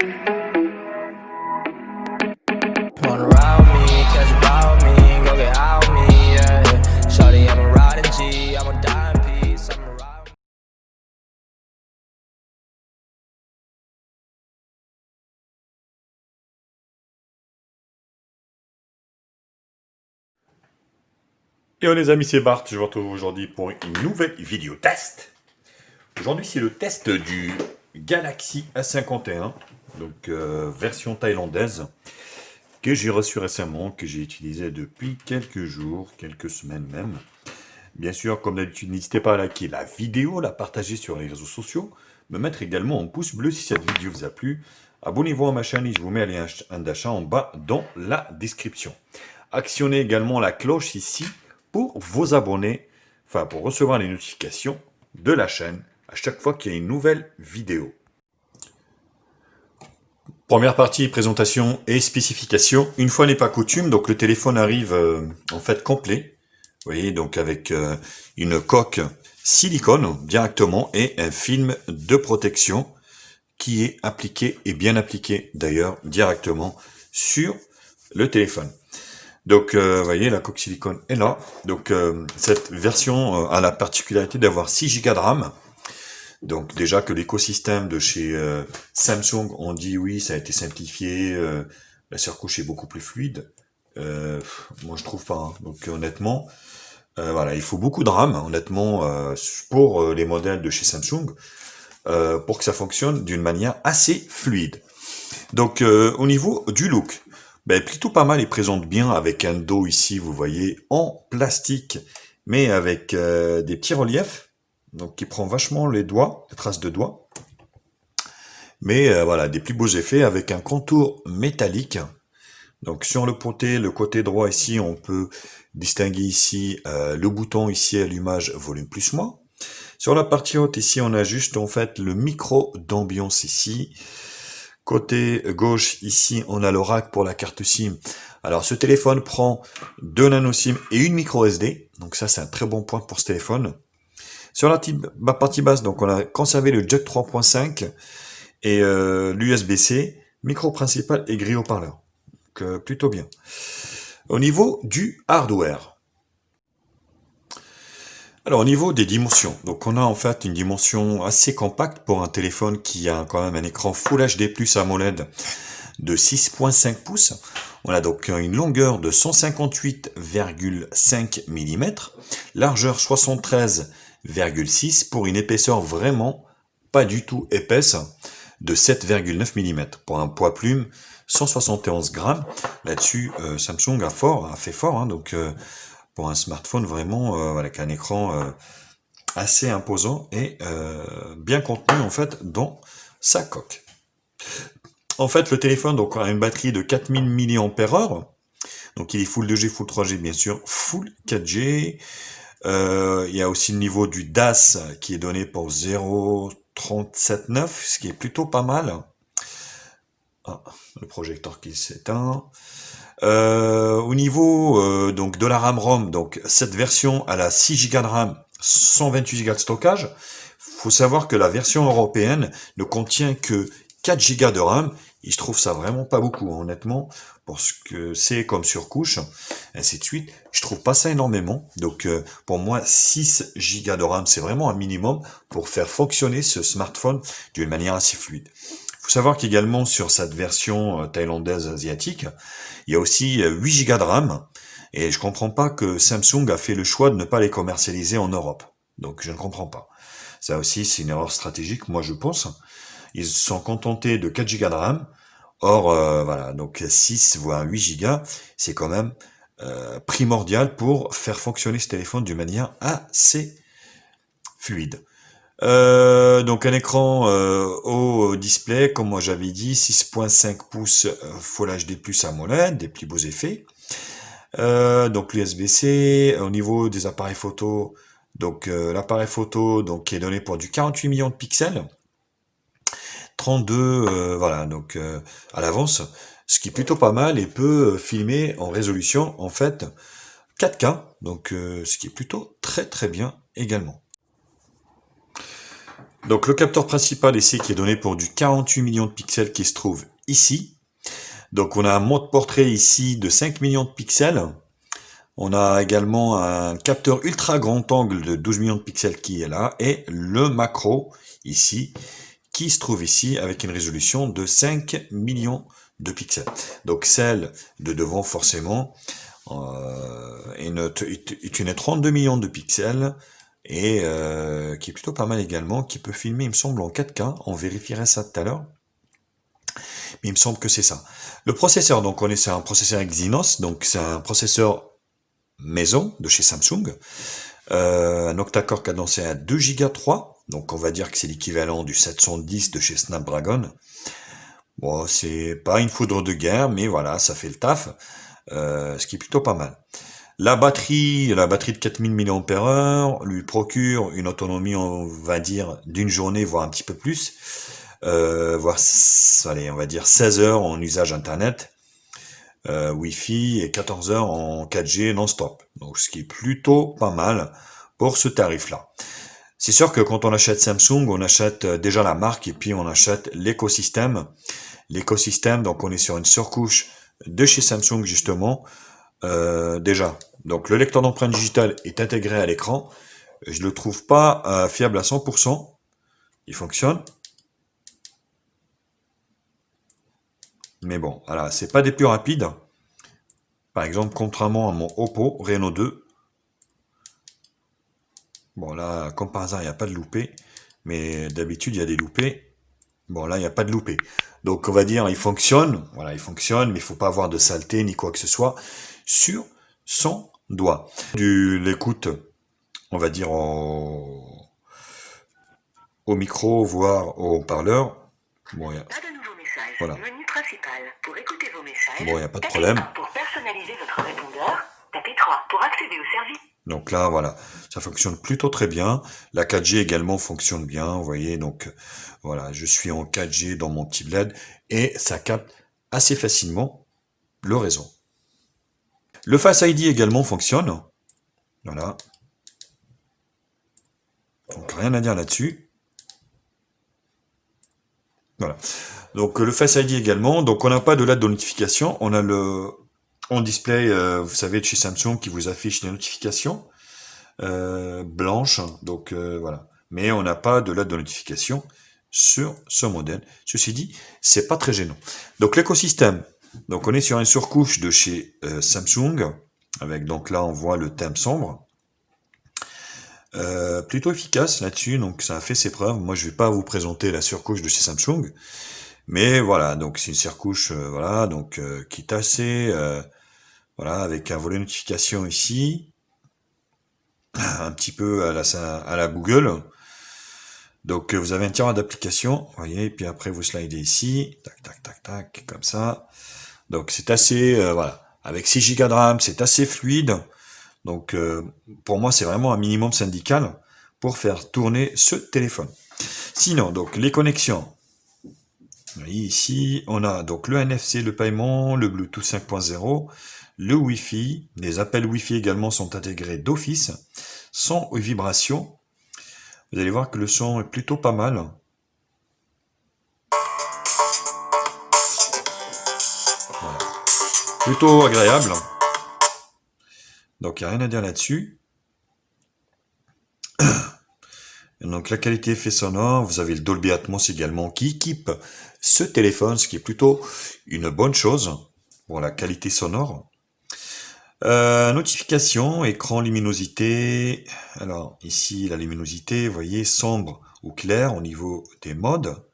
Wanna ride me, catch a vibe with me, go get out with me, yeah. Shawty, I'm a riding G, I'm a dying piece, I'm a ride. Yo les amis, c'est Bart, je vous retrouve aujourd'hui pour une nouvelle vidéo test. Aujourd'hui c'est le test du Galaxy A51, donc version thaïlandaise, que j'ai reçu récemment, que j'ai utilisé depuis quelques jours, quelques semaines même. Bien sûr, comme d'habitude, n'hésitez pas à liker la vidéo, la partager sur les réseaux sociaux, me mettre également un pouce bleu si cette vidéo vous a plu. Abonnez-vous à ma chaîne et je vous mets le lien d'achat en bas dans la description. Actionnez également la cloche ici pour vos abonnés, enfin pour recevoir les notifications de la chaîne à chaque fois qu'il y a une nouvelle vidéo. Première partie, présentation et spécification. Une fois n'est pas coutume, donc le téléphone arrive en fait complet. Vous voyez, donc avec une coque silicone directement et un film de protection qui est appliqué et bien appliqué d'ailleurs directement sur le téléphone. Donc, vous voyez, la coque silicone est là. Donc, cette version a la particularité d'avoir 6 Go de RAM. Donc, déjà que l'écosystème de chez Samsung, on dit oui, ça a été simplifié, la surcouche est beaucoup plus fluide. Moi, je trouve pas. Hein. Donc, honnêtement, voilà, il faut beaucoup de RAM, honnêtement, pour les modèles de chez Samsung, pour que ça fonctionne d'une manière assez fluide. Donc, au niveau du look, ben, plutôt pas mal, il présente bien avec un dos ici, vous voyez, en plastique, mais avec des petits reliefs, donc qui prend vachement les doigts, les traces de doigts. Mais voilà, des plus beaux effets avec un contour métallique. Donc sur le côté droit ici, on peut distinguer ici le bouton ici allumage volume plus moins. Sur la partie haute ici, on a juste en fait le micro d'ambiance ici. Côté gauche, ici, on a le rack pour la carte SIM. Alors, ce téléphone prend 2 nano SIM et une micro SD. Donc ça, c'est un très bon point pour ce téléphone. Sur la partie basse, donc on a conservé le jack 3.5 et l'USB-C, micro principal et grille haut-parleur. Donc, plutôt bien. Au niveau du hardware. Alors au niveau des dimensions, donc on a en fait une dimension assez compacte pour un téléphone qui a quand même un écran Full HD+ AMOLED de 6.5 pouces. On a donc une longueur de 158,5 mm, largeur 73,6 pour une épaisseur vraiment pas du tout épaisse de 7,9 mm. Pour un poids plume, 171 grammes. Là-dessus, Samsung a fait fort, hein, donc pour un smartphone vraiment avec un écran assez imposant et bien contenu en fait dans sa coque. En fait, le téléphone donc a une batterie de 4000 mAh, donc il est Full 2G, Full 3G bien sûr, Full 4G. Il y a aussi le niveau du DAS qui est donné pour 0,379, ce qui est plutôt pas mal. Ah, le projecteur qui s'éteint. Au niveau donc de la RAM ROM, donc cette version a la 6 Go de RAM, 128 Go de stockage. Faut savoir que la version européenne ne contient que 4 Go de RAM. Et je trouve ça vraiment pas beaucoup, honnêtement, parce que c'est comme surcouche, ainsi de suite. Je trouve pas ça énormément. Donc pour moi, 6 Go de RAM, c'est vraiment un minimum pour faire fonctionner ce smartphone d'une manière assez fluide. Il faut savoir qu'également sur cette version thaïlandaise asiatique, il y a aussi 8 Go de RAM, et je comprends pas que Samsung a fait le choix de ne pas les commercialiser en Europe. Donc je ne comprends pas. Ça aussi, c'est une erreur stratégique, moi je pense. Ils se sont contentés de 4 Go de RAM. Or, voilà, donc 6 voire 8 Go, c'est quand même primordial pour faire fonctionner ce téléphone d'une manière assez fluide. Donc un écran au display, comme moi j'avais dit, 6.5 pouces Full HD+ AMOLED, des plus beaux effets. Donc l'USB-C, au niveau des appareils photo, donc l'appareil photo donc qui est donné pour du 48 millions de pixels, 32 voilà donc à l'avance, ce qui est plutôt pas mal et peut filmer en résolution en fait 4K, donc ce qui est plutôt très très bien également. Donc le capteur principal ici qui est donné pour du 48 millions de pixels qui se trouve ici. Donc on a un mode portrait ici de 5 millions de pixels. On a également un capteur ultra grand angle de 12 millions de pixels qui est là. Et le macro ici, qui se trouve ici avec une résolution de 5 millions de pixels. Donc celle de devant forcément est une 32 millions de pixels et qui est plutôt pas mal également, qui peut filmer il me semble en 4K, on vérifierait ça tout à l'heure. Mais il me semble que c'est ça. Le processeur, donc c'est un processeur Exynos, donc c'est un processeur maison de chez Samsung, un octa-core cadencé à 2 Go 3, donc on va dire que c'est l'équivalent du 710 de chez Snapdragon. Bon, c'est pas une foudre de guerre, mais voilà, ça fait le taf, ce qui est plutôt pas mal. La batterie de 4000 mAh lui procure une autonomie, on va dire, d'une journée, voire un petit peu plus, voire, allez, on va dire 16 heures en usage internet. Wi-Fi et 14 heures en 4G non-stop. Donc ce qui est plutôt pas mal pour ce tarif-là. C'est sûr que quand on achète Samsung, on achète déjà la marque et puis on achète l'écosystème. L'écosystème, donc on est sur une surcouche de chez Samsung justement. Déjà, donc le lecteur d'empreinte digitale est intégré à l'écran. Je le trouve pas fiable à 100%. Il fonctionne. Mais bon, voilà, c'est pas des plus rapides. Par exemple, contrairement à mon Oppo Reno 2. Bon, là, comme par hasard, il n'y a pas de loupé. Mais d'habitude, il y a des loupés. Bon, là, il n'y a pas de loupé. Donc, on va dire, il fonctionne. Voilà, il fonctionne, mais il faut pas avoir de saleté ni quoi que ce soit sur son doigt. L'écoute, on va dire, au micro, voire au haut-parleur. Bon, Pas de nouveaux messages. Voilà. Menu principal. Pour écouter vos messages, Bon, il n'y a pas de tapez problème. 1 pour personnaliser votre répondeur, tapez 3 pour accéder au service. Donc là, voilà, ça fonctionne plutôt très bien. La 4G également fonctionne bien, vous voyez. Donc voilà, je suis en 4G dans mon petit bled et ça capte assez facilement le réseau. Le Face ID également fonctionne. Voilà. Donc rien à dire là-dessus. Voilà. Donc le Face ID également. Donc on n'a pas de LED de notification. On a le on display, vous savez, de chez Samsung qui vous affiche les notifications blanches. Donc voilà. Mais on n'a pas de LED de notification sur ce modèle. Ceci dit, c'est pas très gênant. Donc l'écosystème. Donc on est sur une surcouche de chez Samsung. Avec donc là on voit le thème sombre. Plutôt efficace là-dessus, donc ça a fait ses preuves. Moi je vais pas vous présenter la surcouche de chez Samsung, mais voilà, donc c'est une surcouche voilà, donc qui est assez voilà, avec un volet notification ici, un petit peu à la Google. Donc vous avez un tiroir d'application, vous voyez, et puis après vous slidez ici, tac tac tac tac, comme ça. Donc c'est assez voilà, avec 6 Go de RAM, c'est assez fluide. Donc pour moi c'est vraiment un minimum syndical pour faire tourner ce téléphone. Sinon, donc les connexions. Vous voyez ici, on a donc le NFC, le paiement, le Bluetooth 5.0, le Wi-Fi. Les appels Wi-Fi également sont intégrés d'office, sans vibration. Vous allez voir que le son est plutôt pas mal. Voilà. Plutôt agréable. Donc il n'y a rien à dire là-dessus. Donc la qualité effet sonore, vous avez le Dolby Atmos également qui équipe ce téléphone, ce qui est plutôt une bonne chose pour la qualité sonore. Notification, écran, luminosité. Alors ici la luminosité, vous voyez, sombre ou clair au niveau des modes.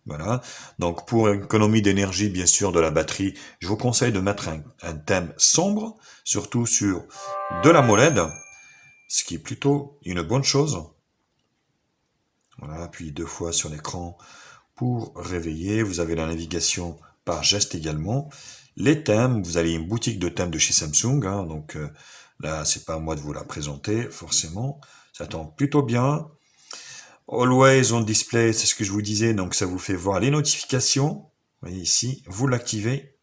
Voilà. Donc pour économie d'énergie, bien sûr, de la batterie, je vous conseille de mettre un thème sombre, surtout sur de la MOLED, ce qui est plutôt une bonne chose. Voilà, puis 2 fois sur l'écran pour réveiller. Vous avez la navigation par geste également. Les thèmes, vous avez une boutique de thèmes de chez Samsung, hein, donc là, c'est pas à moi de vous la présenter, forcément. Ça tombe plutôt bien. Always on display, c'est ce que je vous disais, donc ça vous fait voir les notifications. Vous voyez ici, vous l'activez.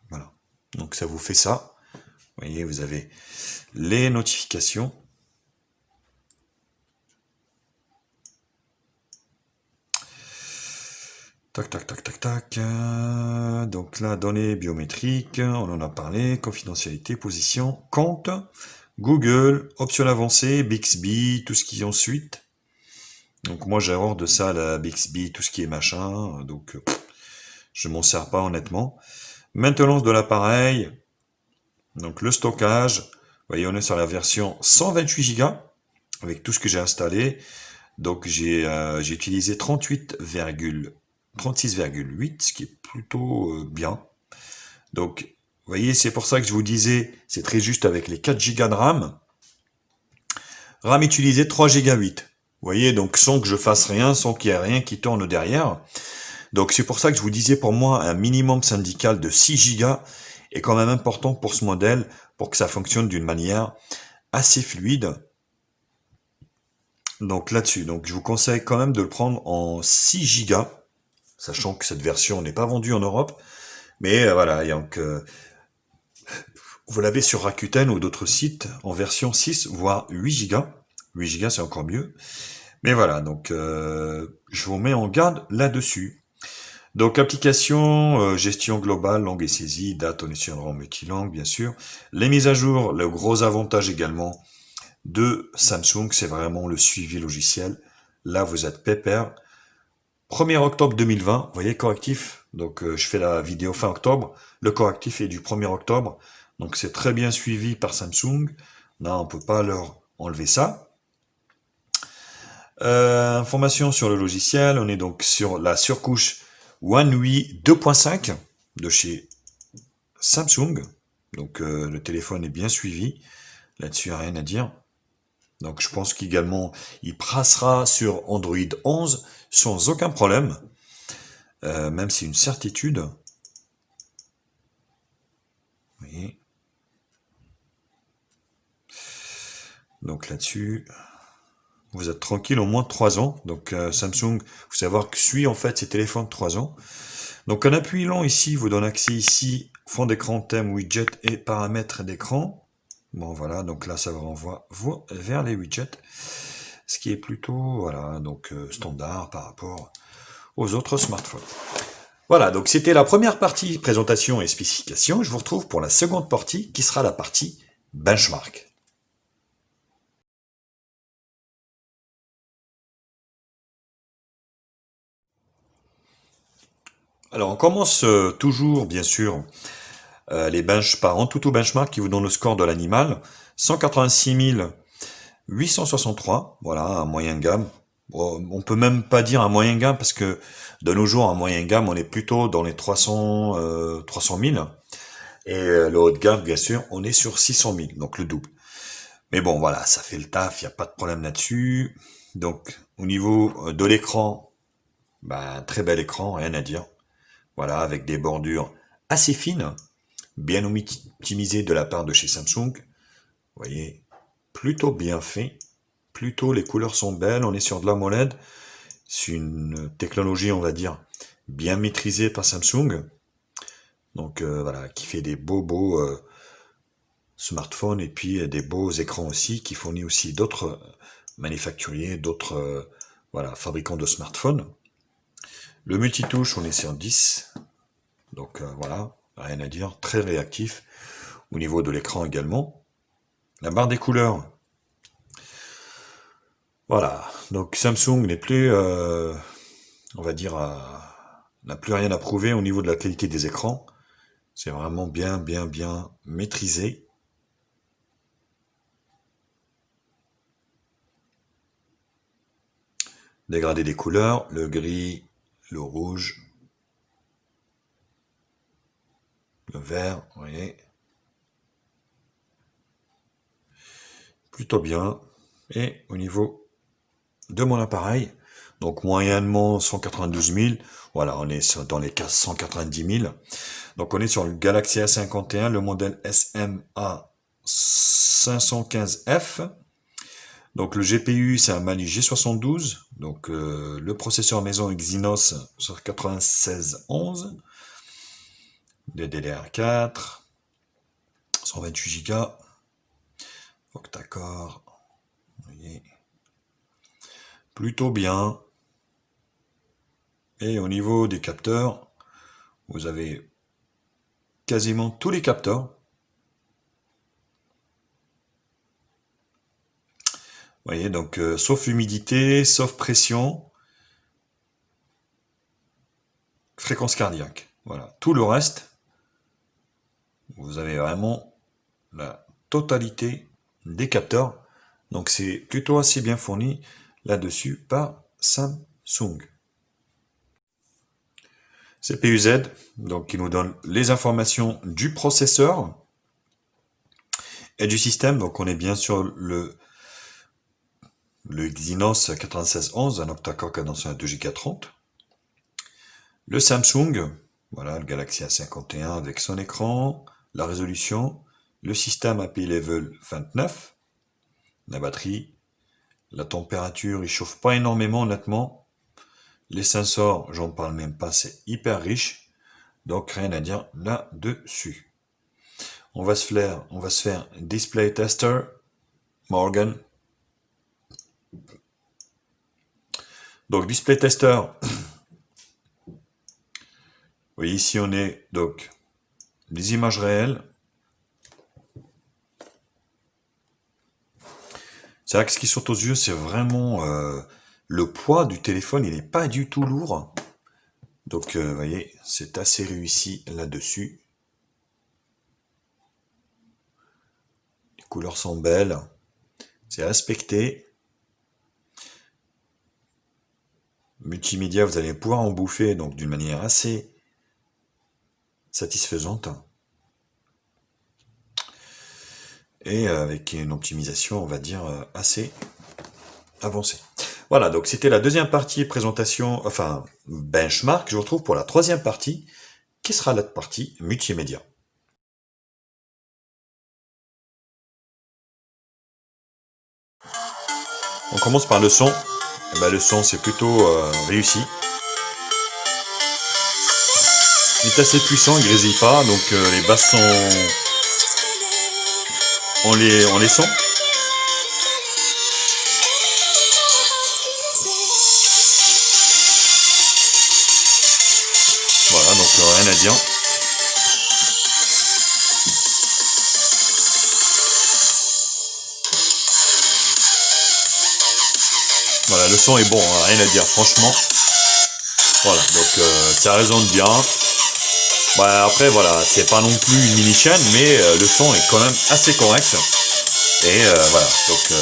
Voilà, donc ça vous fait ça. Vous voyez, vous avez les notifications. Tac, tac, tac, tac, tac. Donc là, données biométriques, on en a parlé, confidentialité, position, compte, Google, options avancées, Bixby, tout ce qui est ensuite. Donc moi, j'ai horreur de ça, la Bixby, tout ce qui est machin, donc je m'en sers pas honnêtement. Maintenance de l'appareil, donc le stockage, vous voyez, on est sur la version 128 Go, avec tout ce que j'ai installé. Donc j'ai utilisé 36,8, ce qui est plutôt bien. Donc, vous voyez, c'est pour ça que je vous disais, c'est très juste avec les 4 Go de RAM. RAM utilisé 3 Go 8. Vous voyez, donc sans que je fasse rien, sans qu'il y ait rien qui tourne derrière. Donc c'est pour ça que je vous disais, pour moi, un minimum syndical de 6 Go est quand même important pour ce modèle, pour que ça fonctionne d'une manière assez fluide. Donc là-dessus, donc je vous conseille quand même de le prendre en 6 Go, sachant que cette version n'est pas vendue en Europe. Mais voilà, donc, vous l'avez sur Rakuten ou d'autres sites en version 6, voire 8 Go. 8 Go, c'est encore mieux. Mais voilà, donc je vous mets en garde là-dessus. Donc application, gestion globale, langue et saisie, date, on est sur un RAM multilangue, bien sûr. Les mises à jour, le gros avantage également de Samsung, c'est vraiment le suivi logiciel. Là, vous êtes pépère. 1er octobre 2020, vous voyez, correctif. Donc je fais la vidéo fin octobre. Le correctif est du 1er octobre. Donc c'est très bien suivi par Samsung. Là, on peut pas leur enlever ça. Information sur le logiciel, on est donc sur la surcouche One UI 2.5 de chez Samsung. Donc le téléphone est bien suivi. Là-dessus, rien à dire. Donc je pense qu'également, il passera sur Android 11 sans aucun problème. Même si c'est une certitude. Vous voyez. Donc là-dessus, vous êtes tranquille au moins 3 ans. Donc Samsung, faut savoir que suit en fait ces téléphones 3 ans. Donc un appui long ici vous donne accès ici, fond d'écran, thème, widget et paramètres d'écran. Bon voilà, donc là ça vous renvoie vers les widgets. Ce qui est plutôt voilà, donc standard par rapport aux autres smartphones. Voilà, donc c'était la première partie présentation et spécification. Je vous retrouve pour la seconde partie qui sera la partie benchmark. Alors on commence toujours bien sûr les bench par Antutu Benchmark qui vous donne le score de l'animal. 186 863, voilà, un moyen gamme. Bon, on peut même pas dire un moyen gamme parce que de nos jours, un moyen gamme, on est plutôt dans les 300 000. Et le haut de gamme, bien sûr, on est sur 600 000, donc le double. Mais bon, voilà, ça fait le taf, il n'y a pas de problème là-dessus. Donc, au niveau de l'écran, ben, très bel écran, rien à dire. Voilà, avec des bordures assez fines, bien optimisées de la part de chez Samsung. Vous voyez, plutôt bien fait. Plutôt, les couleurs sont belles, on est sur de l'AMOLED. C'est une technologie, on va dire, bien maîtrisée par Samsung. Donc voilà, qui fait des beaux smartphones et puis des beaux écrans aussi, qui fournit aussi d'autres manufacturiers, d'autres voilà, fabricants de smartphones. Le multitouche, on est sur 10. Donc voilà, rien à dire, très réactif. Au niveau de l'écran également. La barre des couleurs. Voilà, donc Samsung n'est plus, on va dire, n'a plus rien à prouver au niveau de la qualité des écrans. C'est vraiment bien maîtrisé. Dégradé des couleurs, le gris, le rouge, le vert, vous voyez. Plutôt bien. Et au niveau de mon appareil, donc moyennement 192 000, voilà, on est dans les 190 000. Donc on est sur le Galaxy A51, le modèle SMA 515F. Donc le GPU, c'est un Mali G72, donc le processeur maison Exynos sur 9611, DDR4. 128 Go. Octa-core. Vous voyez. Plutôt bien. Et au niveau des capteurs, vous avez quasiment tous les capteurs. Vous voyez, donc sauf humidité, sauf pression, fréquence cardiaque. Voilà, tout le reste, vous avez vraiment la totalité des capteurs. Donc c'est plutôt assez bien fourni là-dessus par Samsung. CPU Z, donc qui nous donne les informations du processeur et du système. Donc on est bien sur le Exynos 9611, un octa-core cadencé à 2 Go 30. Le Samsung, voilà, le Galaxy A51 avec son écran, la résolution, le système API Level 29, la batterie, la température, il chauffe pas énormément honnêtement. Les sensors, j'en parle même pas, c'est hyper riche, donc rien à dire là-dessus. On va se faire Display Tester, Morgan. Donc Display Tester, vous voyez ici on est donc des images réelles. C'est vrai que ce qui saute aux yeux, c'est vraiment le poids du téléphone, il n'est pas du tout lourd. Donc vous voyez, c'est assez réussi là-dessus. Les couleurs sont belles, c'est respecté. Multimédia, vous allez pouvoir en bouffer donc d'une manière assez satisfaisante. Et avec une optimisation, on va dire, assez avancée. Voilà, donc c'était la deuxième partie présentation, enfin benchmark. Je vous retrouve pour la troisième partie, qui sera la partie multimédia. On commence par le son. Et ben, le son, c'est plutôt réussi. Il est assez puissant, il grésille pas, donc les basses sont... On les sent. Voilà, donc rien à dire. Voilà, le son est bon, hein, rien à dire, franchement. Voilà, donc ça résonne bien. Bah, après, voilà, c'est pas non plus une mini chaîne, mais le son est quand même assez correct. Et voilà, donc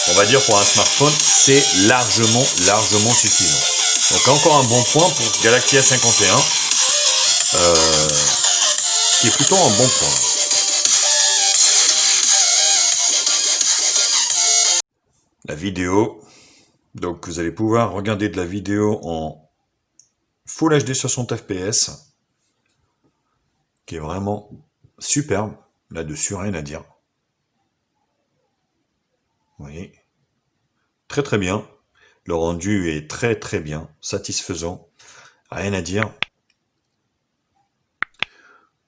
on va dire pour un smartphone, c'est largement suffisant. Donc encore un bon point pour Galaxy A51, qui est plutôt un bon point. La vidéo, donc vous allez pouvoir regarder de la vidéo en Full HD 60 fps, qui est vraiment superbe, là-dessus rien à dire. Vous voyez, très très bien, le rendu est très très bien, satisfaisant, rien à dire.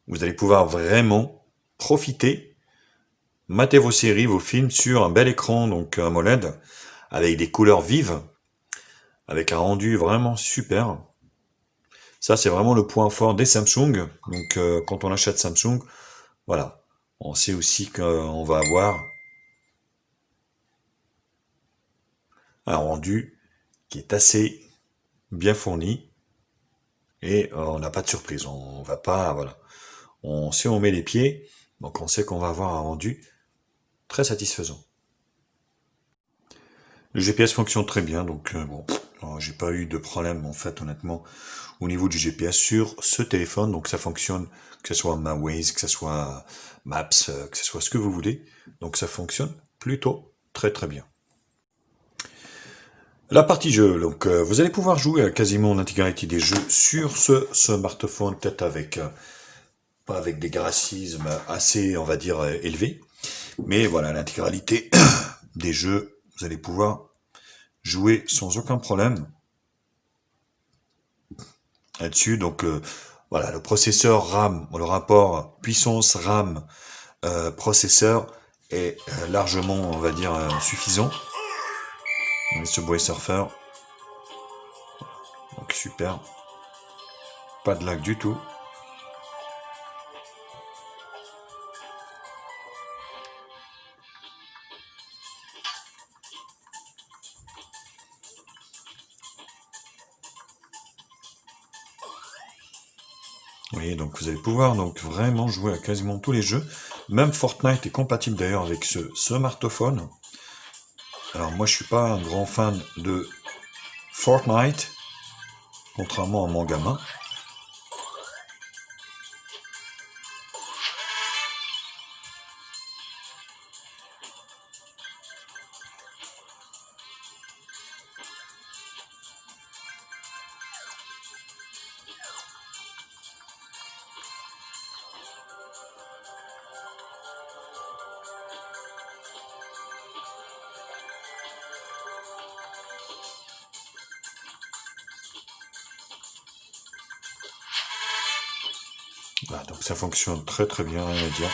Vous allez pouvoir vraiment profiter, mater vos séries, vos films sur un bel écran, donc AMOLED, avec des couleurs vives, avec un rendu vraiment super. Ça, c'est vraiment le point fort des Samsung. Donc, quand on achète Samsung, voilà, on sait aussi qu'on va avoir un rendu qui est assez bien fourni et on n'a pas de surprise. On va pas, voilà, on sait où on met les pieds, donc on sait qu'on va avoir un rendu très satisfaisant. Le GPS fonctionne très bien, donc bon, j'ai pas eu de problème en fait, honnêtement, au niveau du GPS sur ce téléphone. Donc ça fonctionne, que ce soit Waze, que ce soit Maps, que ce soit ce que vous voulez. Donc ça fonctionne plutôt très très bien. La partie jeu, donc vous allez pouvoir jouer à quasiment l'intégralité des jeux sur ce smartphone, peut-être avec pas avec des graphismes assez, on va dire, élevés, mais voilà, l'intégralité des jeux, vous allez pouvoir jouer sans aucun problème là-dessus. Donc voilà, le processeur RAM, le rapport puissance RAM processeur est largement, on va dire, suffisant. Subway Surfer. Donc super. Pas de lag du tout. Vous voyez, donc vous allez pouvoir donc vraiment jouer à quasiment tous les jeux. Même Fortnite est compatible d'ailleurs avec ce smartphone. Alors moi je suis pas un grand fan de Fortnite, contrairement à mon gamin. Voilà, donc ça fonctionne très très bien, rien à dire.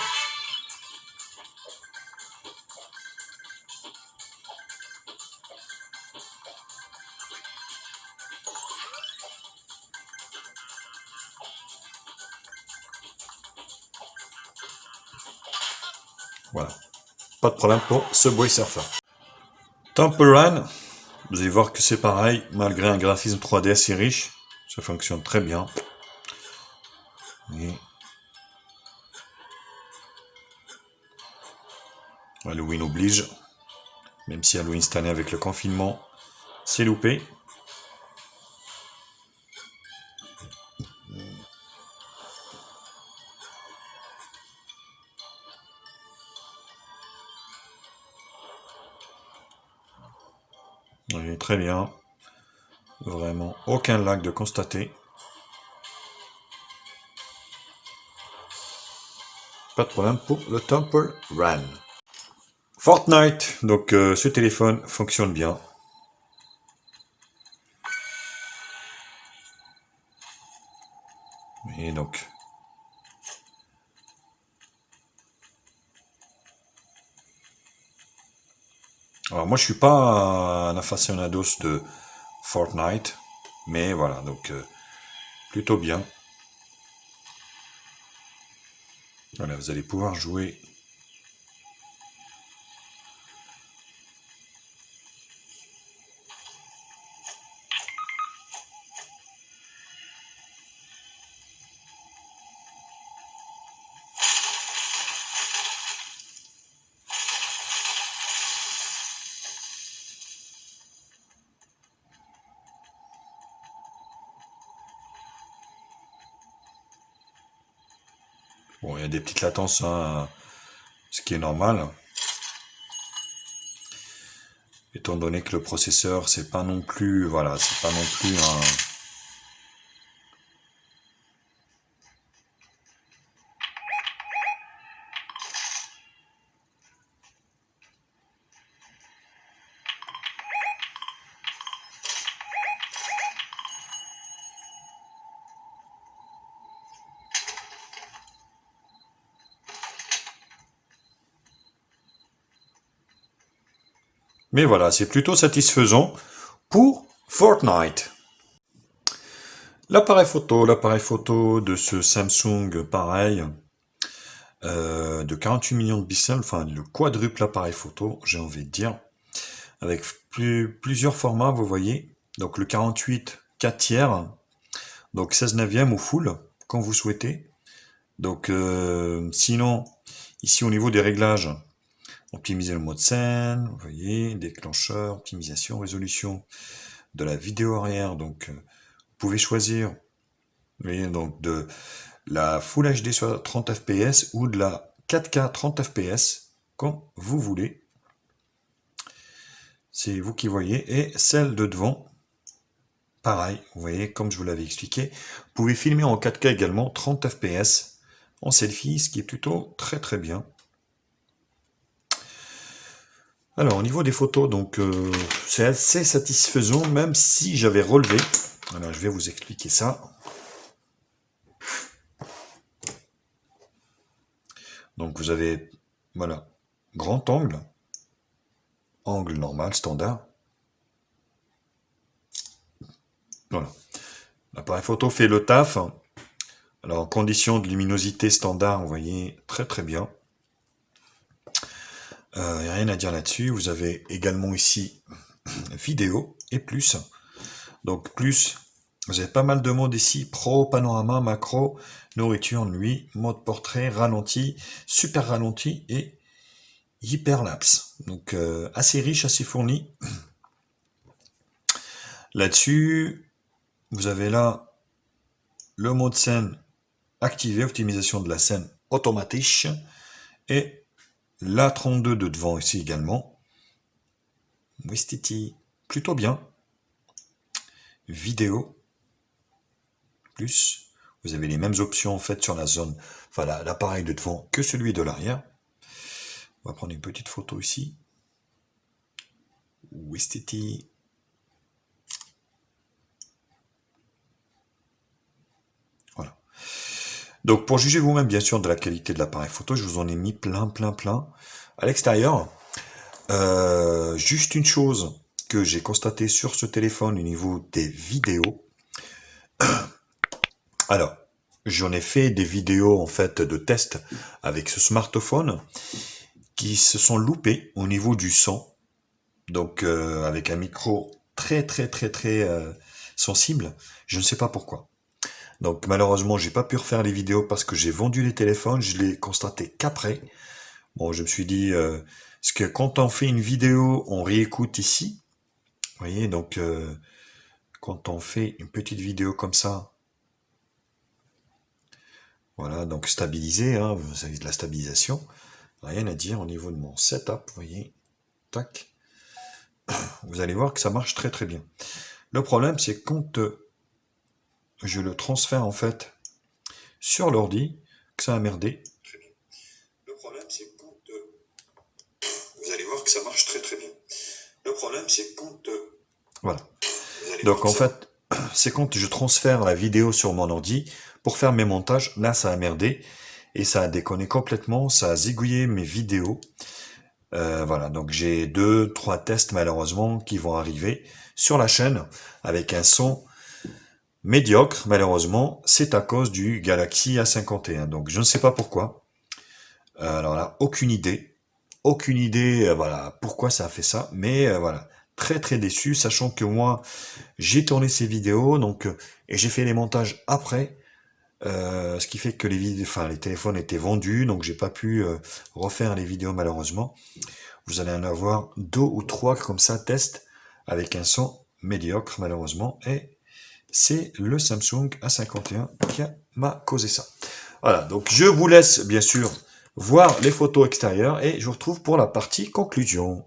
Voilà, pas de problème pour Subway Surfer. Temple Run, vous allez voir que c'est pareil, malgré un graphisme 3D assez riche, ça fonctionne très bien. Et Halloween oblige, même si Halloween cette année avec le confinement, c'est loupé. Oui, très bien. Vraiment, aucun lag de constater. Pas de problème pour le Temple Run. Fortnite, donc ce téléphone fonctionne bien. Et donc... Alors moi je suis pas un aficionados de Fortnite, mais voilà, donc plutôt bien. Voilà, vous allez pouvoir jouer. Bon, il y a des petites latences, hein, ce qui est normal. Étant donné que le processeur, c'est pas non plus, voilà, c'est pas non plus un... Mais voilà, c'est plutôt satisfaisant pour Fortnite. L'appareil photo de ce Samsung, pareil, de 48 millions de pixels, enfin le quadruple appareil photo, j'ai envie de dire, avec plusieurs formats, vous voyez. Donc le 48, 4 tiers, donc 16 neuvième ou full, quand vous souhaitez. Donc sinon, ici au niveau des réglages, optimiser le mode scène, vous voyez, déclencheur, optimisation, résolution de la vidéo arrière, donc vous pouvez choisir, vous voyez, donc de la Full HD 30 fps ou de la 4K 30 fps, comme vous voulez. C'est vous qui voyez. Et celle de devant, pareil, vous voyez, comme je vous l'avais expliqué, vous pouvez filmer en 4K également, 30 fps, en selfie, ce qui est plutôt très très bien. Alors au niveau des photos, donc c'est assez satisfaisant, même si j'avais relevé. Alors je vais vous expliquer ça. Donc vous avez, voilà, grand angle, angle normal, standard. Voilà. L'appareil photo fait le taf. Alors en condition de luminosité standard, vous voyez très très bien. Il n'y a rien à dire là-dessus. Vous avez également ici vidéo et plus. Donc plus, vous avez pas mal de modes ici, pro, panorama, macro, nourriture, nuit, mode portrait, ralenti, super ralenti et hyperlapse. Donc assez riche, assez fourni. Là-dessus, vous avez là le mode scène activé, optimisation de la scène automatique, et la 32 de devant ici également. Wistiti, plutôt bien. Vidéo, plus, vous avez les mêmes options en fait sur la zone, enfin l'appareil de devant que celui de l'arrière. On va prendre une petite photo ici. Wistiti. Voilà. Donc pour juger vous-même bien sûr de la qualité de l'appareil photo, je vous en ai mis plein. À l'extérieur, juste une chose que j'ai constaté sur ce téléphone au niveau des vidéos. Alors, j'en ai fait des vidéos en fait de test avec ce smartphone qui se sont loupés au niveau du son. Donc avec un micro très sensible, je ne sais pas pourquoi. Donc malheureusement, j'ai pas pu refaire les vidéos parce que j'ai vendu les téléphones, je l'ai constaté qu'après. Bon, je me suis dit parce que quand on fait une vidéo, on réécoute ici. Vous voyez, donc quand on fait une petite vidéo comme ça, voilà, donc stabilisé, hein, vous avez de la stabilisation. Rien à dire au niveau de mon setup, vous voyez. Tac. Vous allez voir que ça marche très bien. Le problème, c'est quand je le transfère en fait sur l'ordi, que ça a merdé. Le problème, c'est quand vous allez voir que ça marche très bien. Le problème, c'est quand voilà. Donc en fait, c'est quand je transfère la vidéo sur mon ordi pour faire mes montages. Là, ça a merdé et ça a déconné complètement. Ça a zigouillé mes vidéos. Voilà, donc j'ai 2-3 tests malheureusement qui vont arriver sur la chaîne avec un son médiocre. Malheureusement, c'est à cause du Galaxy A51. Donc je ne sais pas pourquoi. Alors là, aucune idée, voilà pourquoi ça a fait ça. Mais voilà, très déçu, sachant que moi j'ai tourné ces vidéos, donc et j'ai fait les montages après. Ce qui fait que les téléphones étaient vendus, donc j'ai pas pu refaire les vidéos malheureusement. Vous allez en avoir 2 ou 3 comme ça, test, avec un son médiocre malheureusement, et c'est le Samsung A51 qui m'a causé ça. Voilà, donc je vous laisse bien sûr voir les photos extérieures, et je vous retrouve pour la partie conclusion.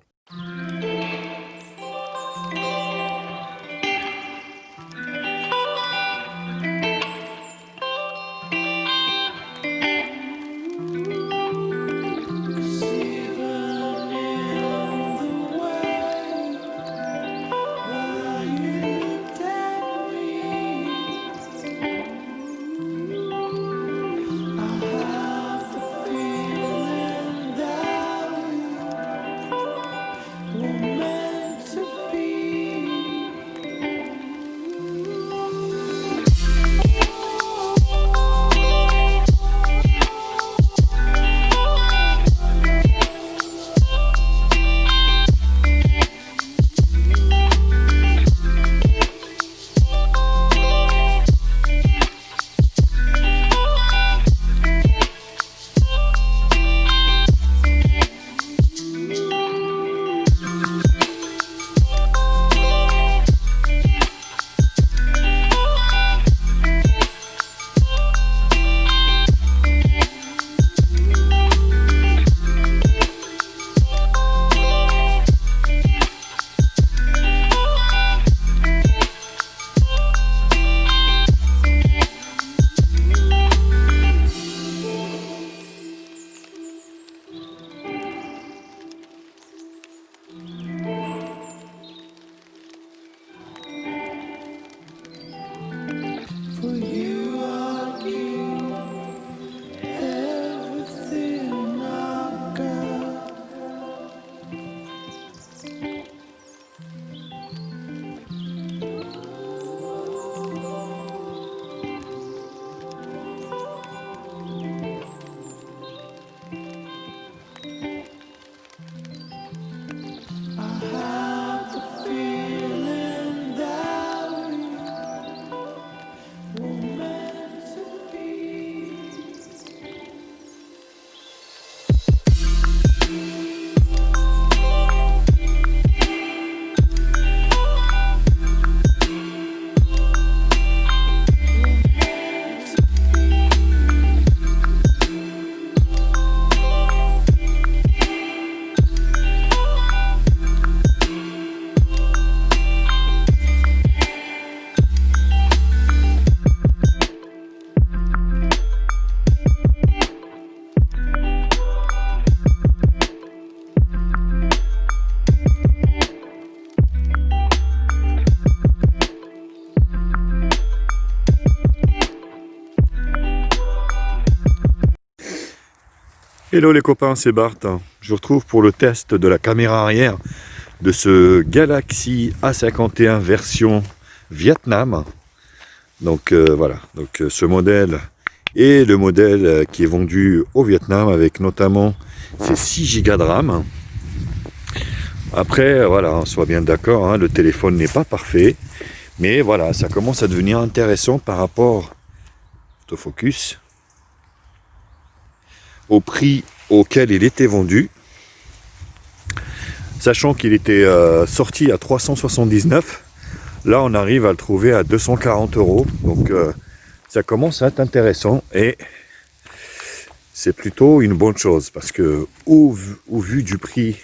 Hello les copains, c'est Bart. Je vous retrouve pour le test de la caméra arrière de ce Galaxy A51 version Vietnam. Donc voilà, donc ce modèle est le modèle qui est vendu au Vietnam avec notamment ses 6 Go de RAM. Après voilà, on soit bien d'accord, hein, le téléphone n'est pas parfait, mais voilà, ça commence à devenir intéressant par rapport autofocus au prix auquel il était vendu, sachant qu'il était sorti à 379. Là on arrive à le trouver à 240 €, donc ça commence à être intéressant et c'est plutôt une bonne chose parce que au vu du prix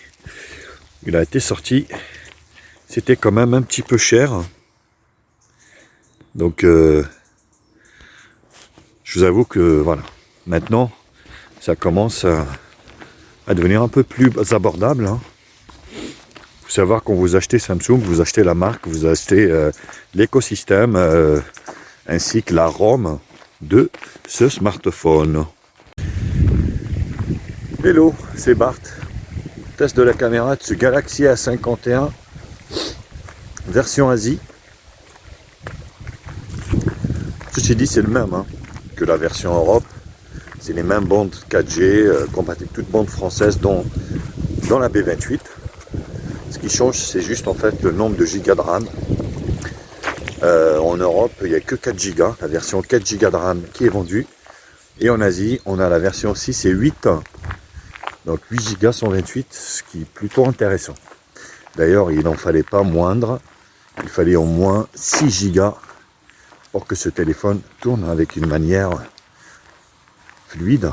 il a été sorti, c'était quand même un petit peu cher, donc je vous avoue que voilà, maintenant ça commence à devenir un peu plus abordable, hein. Il faut savoir quand vous achetez Samsung, vous achetez la marque, vous achetez l'écosystème ainsi que la ROM de ce smartphone. Hello, c'est Bart. Test de la caméra de ce Galaxy A51 version Asie. Ceci dit, c'est le même hein, que la version Europe. C'est les mêmes bandes 4G, compatibles toutes bandes françaises dans la B28. Ce qui change, c'est juste en fait le nombre de gigas de RAM. En Europe, il n'y a que 4 Go, la version 4 Go de RAM qui est vendue. Et en Asie, on a la version 6 et 8. Donc 8 Go 128, ce qui est plutôt intéressant. D'ailleurs, il n'en fallait pas moindre. Il fallait au moins 6 Go pour que ce téléphone tourne avec une manière fluide.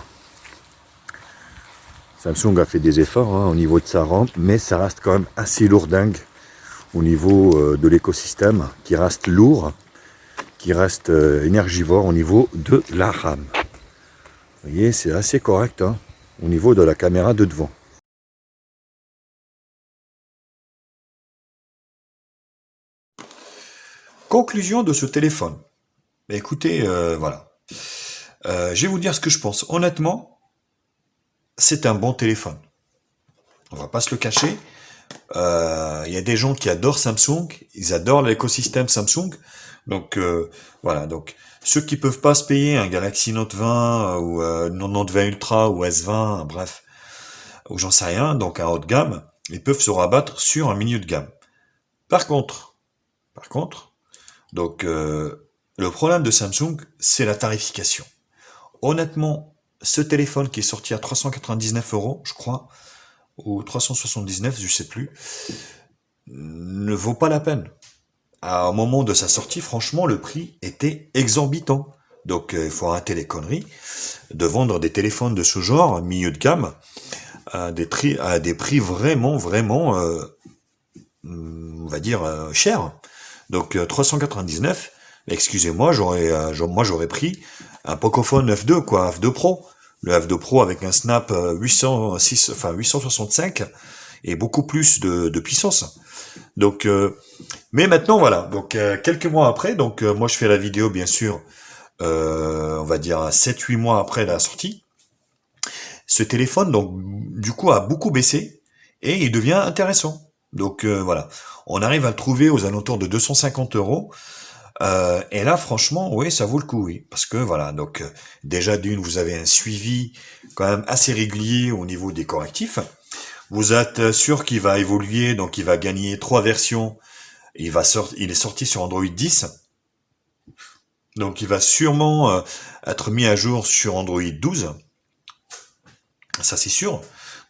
Samsung a fait des efforts hein, au niveau de sa RAM, mais ça reste quand même assez lourdingue au niveau de l'écosystème, qui reste lourd, qui reste énergivore au niveau de la RAM. Vous voyez, c'est assez correct hein, au niveau de la caméra de devant. Conclusion de ce téléphone. Écoutez, voilà. Je vais vous dire ce que je pense. Honnêtement, c'est un bon téléphone. On va pas se le cacher. Il y a des gens qui adorent Samsung, ils adorent l'écosystème Samsung. Donc voilà. Donc ceux qui peuvent pas se payer un Galaxy Note 20 ou Note 20 Ultra ou S20, bref, ou j'en sais rien, donc un haut de gamme, ils peuvent se rabattre sur un milieu de gamme. Par contre, donc le problème de Samsung, c'est la tarification. Honnêtement, ce téléphone qui est sorti à 399 €, je crois, ou 379, je sais plus, ne vaut pas la peine. À un moment de sa sortie, franchement, le prix était exorbitant. Donc, il faut arrêter les conneries de vendre des téléphones de ce genre, milieu de gamme, à des prix vraiment, on va dire, chers. Donc, 399, excusez-moi, j'aurais pris un Pocophone F2, quoi, F2 Pro. Le F2 Pro avec un Snap 865 et beaucoup plus de puissance. Donc, mais maintenant voilà. Donc quelques mois après, donc moi je fais la vidéo bien sûr, on va dire 7-8 mois après la sortie. Ce téléphone donc du coup a beaucoup baissé et il devient intéressant. Donc voilà, on arrive à le trouver aux alentours de 250 €. Et là, franchement, oui, ça vaut le coup, oui. Parce que voilà, donc déjà d'une, vous avez un suivi quand même assez régulier au niveau des correctifs. Vous êtes sûr qu'il va évoluer, donc il va gagner 3 versions. Il est sorti sur Android 10. Donc il va sûrement être mis à jour sur Android 12. Ça c'est sûr.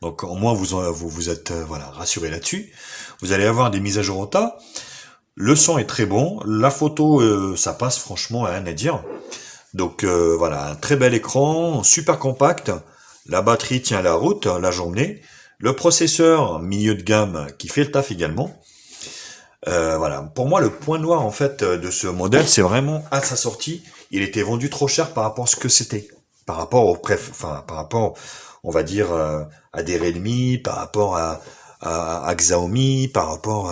Donc au moins vous êtes voilà, rassuré là-dessus. Vous allez avoir des mises à jour au tas. Le son est très bon, la photo, ça passe franchement, rien à dire. Donc voilà, un très bel écran, super compact, la batterie tient la route la journée, le processeur milieu de gamme qui fait le taf également. Voilà, pour moi le point noir en fait de ce modèle, c'est vraiment à sa sortie, il était vendu trop cher par rapport à ce que c'était, par rapport par rapport, on va dire à des Redmi, par rapport à Xiaomi, par rapport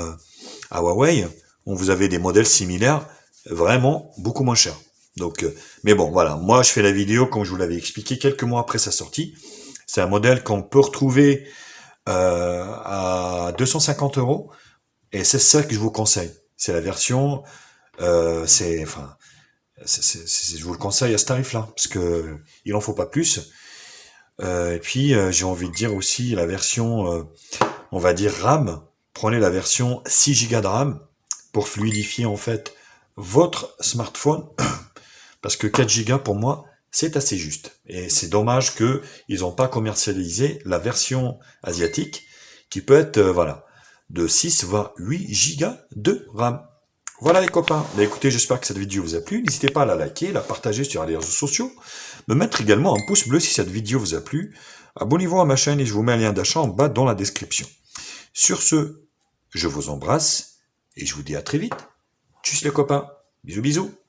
à Huawei. Vous avez des modèles similaires, vraiment beaucoup moins chers. Donc, mais bon, voilà, moi je fais la vidéo comme je vous l'avais expliqué quelques mois après sa sortie, C'est un modèle qu'on peut retrouver à 250 €. Et c'est ça que je vous conseille. C'est la version, enfin, je vous le conseille à ce tarif-là, parce que il en faut pas plus. Et puis, j'ai envie de dire aussi la version, on va dire RAM. Prenez la version 6 Go de RAM pour fluidifier en fait votre smartphone, parce que 4 Go pour moi, c'est assez juste. Et c'est dommage que ils n'ont pas commercialisé la version asiatique, qui peut être, voilà, de 6 voire 8 Go de RAM. Voilà les copains. Bah, écoutez, j'espère que cette vidéo vous a plu. N'hésitez pas à la liker, la partager sur les réseaux sociaux, me mettre également un pouce bleu si cette vidéo vous a plu. Abonnez-vous à ma chaîne et je vous mets un lien d'achat en bas dans la description. Sur ce, je vous embrasse et je vous dis à très vite. Tchuss les copains. Bisous bisous.